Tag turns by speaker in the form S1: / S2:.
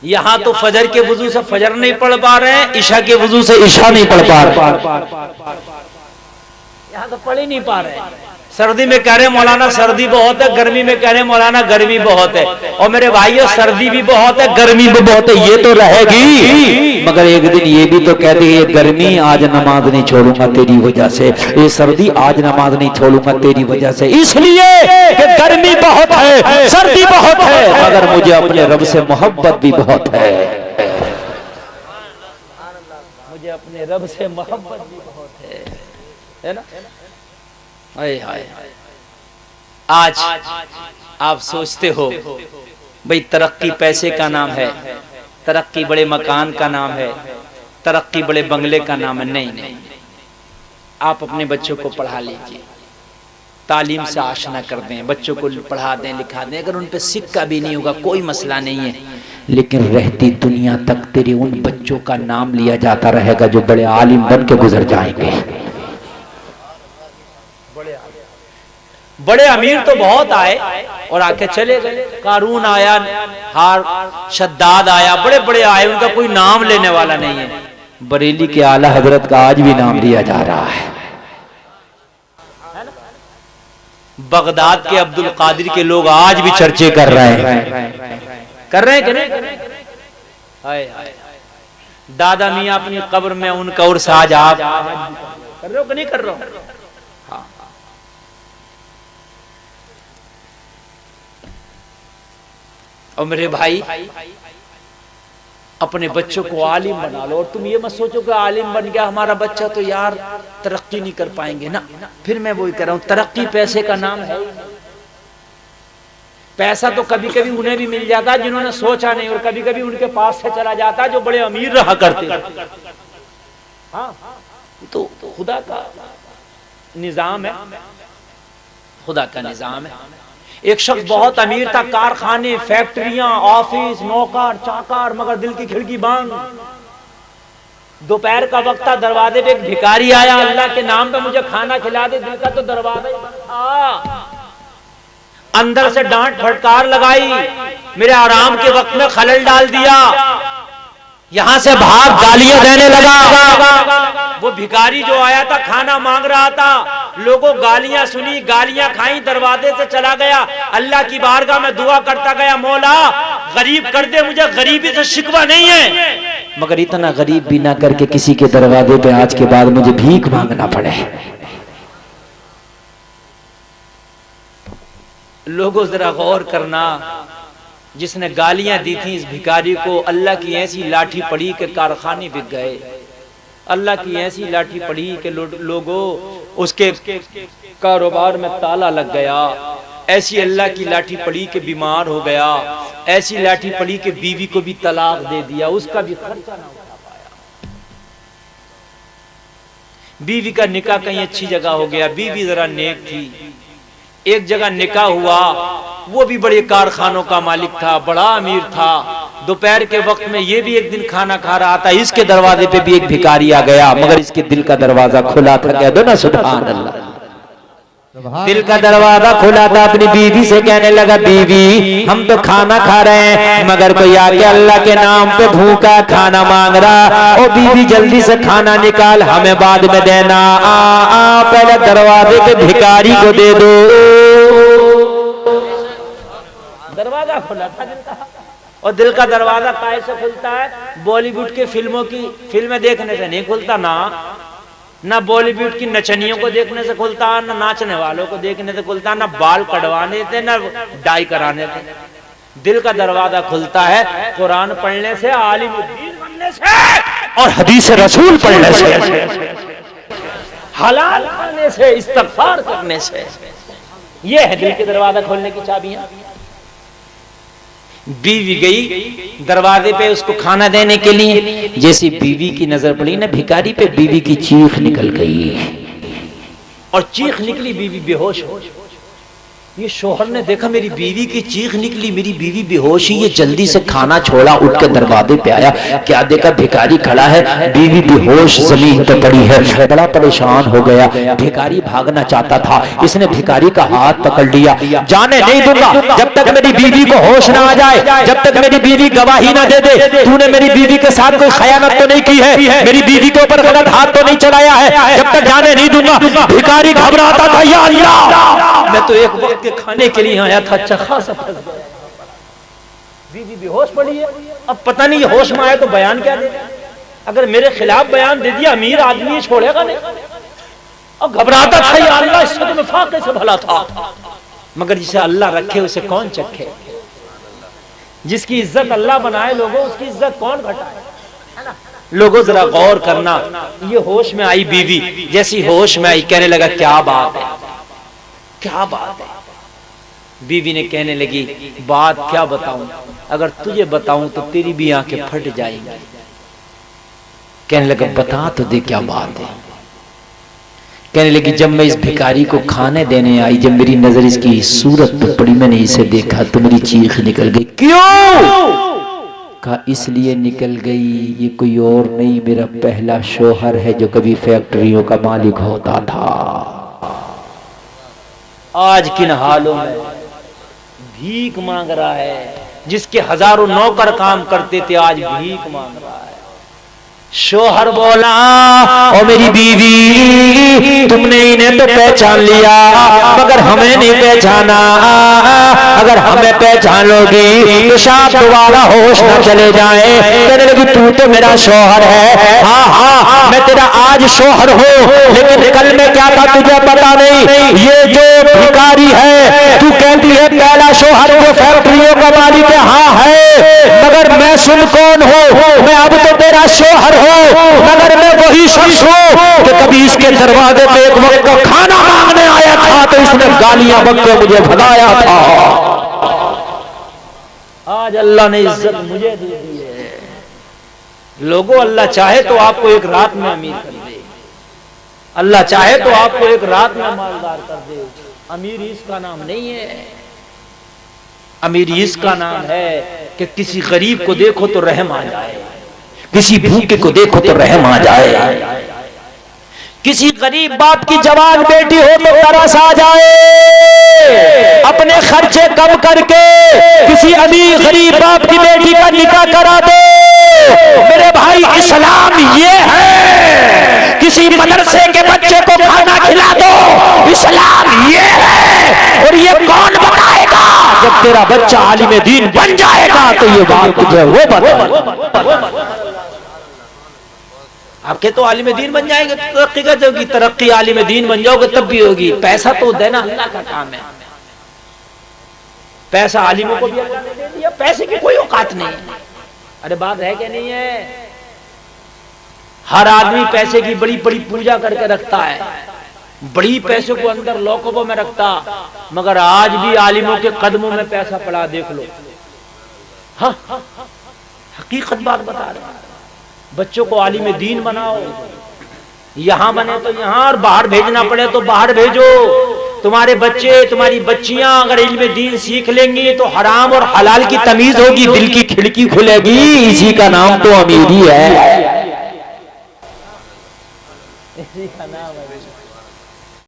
S1: यहाँ तो फजर के वजू से फजर नहीं पढ़ पा रहे हैं, ईशा के वजू से ईशा नहीं पढ़ पा रहे, यहाँ तो पढ़ ही नहीं पा रहे हैं। सर्दी में कह रहे मौलाना सर्दी बहुत है, गर्मी में कह रहे मौलाना गर्मी बहुत है। और मेरे भाइयों सर्दी भी बहुत है, गर्मी भी बहुत है, ये तो रहेगी, मगर एक दिन ये भी तो कहते ये गर्मी आज नमाज नहीं छोड़ूंगा तेरी वजह से, ये सर्दी आज नमाज नहीं छोड़ूंगा तेरी वजह से, इसलिए कि गर्मी बहुत है, सर्दी बहुत है, मगर मुझे अपने रब से मोहब्बत भी बहुत है, मुझे अपने रब से मोहब्बत भी बहुत है ना। हाय हाय, आज आप सोचते हो भाई तरक्की पैसे का नाम है, तरक्की बड़े मकान का नाम है, तरक्की बड़े बंगले का नाम है। नहीं नहीं, आप अपने बच्चों को पढ़ा लीजिए, तालीम से आशना कर दें, बच्चों को पढ़ा दें लिखा दें, अगर उन पे सिक्का भी नहीं होगा कोई मसला नहीं है, लेकिन रहती दुनिया तक तेरे उन बच्चों का नाम लिया जाता रहेगा जो बड़े आलिम बन के गुजर जाएंगे। बड़े अमीर तो बहुत आए और आके चले गए, कारून आया, हार शद्दाद आया, बड़े बड़े आए, उनका कोई नाम लेने वाला नहीं है। बरेली के आला हजरत का आज भी नाम लिया जा रहा है, बगदाद के अब्दुल कादिर के लोग आज भी चर्चे कर रहे हैं, कर रहे हैं कि नहीं? हाय हाय, दादा मियां अपनी कब्र में उनका उर्स आज आप कर रहे हो कि नहीं कर रहे हो? और मेरे भाई अपने बच्चों को आलिम बना लो, और तुम ये मत सोचो कि आलिम बन गया हमारा बच्चा तो यार तरक्की नहीं कर पाएंगे ना। फिर मैं वही कह रहा हूं, तरक्की पैसे का नाम है। पैसा तो कभी कभी उन्हें भी मिल जाता जिन्होंने सोचा नहीं, और कभी कभी उनके पास से चला जाता जो बड़े अमीर रहा करते। हाँ, तो खुदा का निजाम है, खुदा का निजाम है। एक शख्स बहुत अमीर था, कारखाने, फैक्ट्रियां, ऑफिस, नौकर चाकर, मगर दिल की खिड़की बंद। दोपहर का वक्त था, दरवाजे पे एक भिखारी आया, अल्लाह के नाम पे मुझे खाना खिला दे, दिल का तो दरवाजा ही बंद था। अंदर से डांट फटकार लगाई, मेरे आराम के वक्त में खलल डाल दिया, यहां से भाग गालियां देने लगा। वो भिखारी जो आया था खाना मांग रहा था, लोगों गालियां सुनी, गालियां खाई, दरवाजे से चला गया। अल्लाह की बारगाह में दुआ करता गया, मौला गरीब कर दे मुझे, गरीबी से शिकवा नहीं है, मगर इतना गरीब भी ना करके किसी के दरवाजे पे आज के बाद मुझे भीख मांगना पड़े। लोगों जरा गौर करना, जिसने गालियां दी थी इस भिखारी को, अल्लाह की ऐसी लाठी पड़ी कि कारखाने बिक गए, अल्लाह की ऐसी लाठी पड़ी कि लोगों उसके कारोबार में ताला लग गया, ऐसी अल्लाह की लाठी पड़ी कि बीमार हो गया, ऐसी लाठी पड़ी कि बीवी को भी तलाक दे दिया, उसका भी खर्चा ना उठा पाया। बीवी का निकाह कहीं अच्छी जगह हो गया, बीवी जरा नेक थी, एक जगह निकाह हुआ, वो भी बड़े कारखानों का मालिक था, बड़ा अमीर था। दोपहर के वक्त में ये भी एक दिन खाना खा रहा था, इसके दरवाजे पे भी एक भिखारी आ गया, मगर इसके दिल का दरवाजा खुला था। कह दो ना सुभान अल्लाह। दिल का दरवाजा खुला था, अपनी बीवी से कहने लगा, बीवी हम तो खाना खा रहे हैं, मगर कोई आके अल्लाह के नाम पे भूखा खाना मांग रहा, ओ बीवी जल्दी से खाना निकाल, हमें बाद में देना, पहले दरवाजे पे भिखारी को दे दो। दरवाजा खुला था दिल का, और दिल का दरवाजा कैसे खुलता है? बॉलीवुड के फिल्में देखने से नहीं खुलता, ना बॉलीवुड की नचनियों को देखने से खुलता, ना नाचने वालों को देखने से खुलता, ना बाल कटवाने थे, ना डाई कराने थे। दिल का दरवाजा खुलता है कुरान पढ़ने से, आलिम दीन बनने से, और हदीस रसूल पढ़ने से, हलाल खाने से, इस्तगफार करने से। ये है दिल के दरवाजा खोलने की चाबियां। बीवी गई दरवाजे पे उसको खाना देने के लिए, जैसी बीवी की नजर पड़ी ना भिखारी पे, बीवी की चीख निकल गई, और चीख निकली, बीवी बेहोश हो। ये शोहर ने देखा मेरी बीवी की चीख निकली, मेरी बीवी बेहोश ही, ये जल्दी से खाना छोड़ा, उठ के दरवाजे पे आया, क्या देखा भिखारी खड़ा है, बीवी बेहोश जमीन पे पड़ी है, बड़ा परेशान हो गया। भिखारी भागना चाहता था, इसने भिखारी का हाथ पकड़ लिया, जाने नहीं दूंगा जब तक मेरी बीवी को होश ना आ जाए, जब तक मेरी बीवी गवाही ना दे दे। तूने मेरी बीवी के साथ कोई खयानत तो नहीं की है, मेरी बीवी के ऊपर गलत हाथ तो नहीं चलाया है, जब तक जाने नहीं दूंगा। भिखारी घबराता था, या अल्लाह मैं तो एक वक्त के खाने के लिए आया था, अच्छा खासा फंस गया, बीवी बेहोश पड़ी है। अब पता नहीं होश में आए तो बयान क्या दे, अगर मेरे खिलाफ बयान दे दिया अमीर आदमी छोड़ेगा नहीं। अब घबराता था, या अल्लाह इससे तो फाके से भला था, मगर जिसे अल्लाह रखे उसे कौन चखे, जिसकी इज्जत अल्लाह बनाए लोगों उसकी इज्जत कौन घटाए। लोगों जरा गौर करना, ये होश में आई बीवी, जैसी होश में आई कहने लगा क्या बात है, क्या बात है। बीवी ने कहने लगी बात क्या बताऊं, अगर तुझे बताऊं तो तेरी भी आंखें फट जाएंगी। कहने लगा बता तो दे क्या बात है। कहने लगी जब मैं इस भिखारी को खाने देने आई, जब मेरी नजर इसकी सूरत पर पड़ी, मैंने इसे देखा तो मेरी चीख निकल गई। क्यों? कहा इसलिए निकल गई, ये कोई और नहीं मेरा पहला शोहर है जो कभी फैक्ट्रियों का मालिक होता था। आज किन हालों में भीख मांग रहा है, जिसके हजारों नौकर काम करते थे आज भीख मांग रहा है। शोहर बोला ओ मेरी बीवी, तुमने इन्हें तो पहचान लिया मगर हमें नहीं पहचाना, अगर हमें पहचान लोगी तो शायद दोबारा होश न चले जाए। कहने लगी तू तो मेरा शोहर है, हाँ हाँ मैं तेरा आज शोहर हूँ, लेकिन कल में क्या था तुझे पता नहीं। ये जो भिखारी है तू कहती है पहला शोहर जो फैक्ट्रियों का मालिक है, हाँ है, मगर मैं सुन कौन हूँ, मैं अब तो तेरा शोहर मगर मैं वही शख्स हूँ कि कभी इसके दरवाजे पे एक वक्त का खाना मांगने आया था तो इसने गालियां बक के मुझे भगाया था। आज अल्लाह ने इज्जत मुझे दे दी है। लोगों अल्लाह चाहे तो आपको एक रात में अमीर कर दे, अल्लाह चाहे तो आपको एक रात में मालदार कर दे। अमीर इसका नाम नहीं है, अमीर इसका नाम है कि किसी गरीब को देखो तो रहम आ जाए, किसी भूखे को देखो तो रहम आ जाए, किसी गरीब बाप की जवान बेटी हो तो तरस आ जाए, अपने खर्चे कम करके किसी अमीर गरीब बाप की बेटी का निकाह करा दो। मेरे भाई इस्लाम ये है, किसी मदरसे के बच्चे को खाना खिला दो, इस्लाम ये है। और ये कौन बताएगा? जब तेरा बच्चा आलिम दीन बन जाएगा तो ये बात तुझे वो बताएगा। आपके तो आलिम दीन बन जाएंगे तो तरक्की कर जाओगी, तरक्की आलिम दीन बन जाओगे तब भी होगी। पैसा तो देना अल्लाह का काम है, पैसा आलिमों को भी अल्लाह ने दे दिया, पैसे की कोई औकात नहीं है। अरे बात है कि नहीं है? हर आदमी पैसे की बड़ी बड़ी पूजा करके रखता है, बड़ी पैसे को अंदर लौकबों में रखता, मगर आज भी आलिमों के कदमों में पैसा पड़ा, देख लो। हाँ हकीकत बात बता रहे हैं। बच्चों को आलिम दीन बनाओ, यहां बने तो यहां, और बाहर भेजना पड़े तो बाहर भेजो। तुम्हारे बच्चे तुम्हारी बच्चियां अगर इल्म दीन सीख लेंगी तो हराम और हलाल की तमीज होगी, दिल की खिड़की खुलेगी। इसी का नाम तो अमीरी है, इसी का नाम है।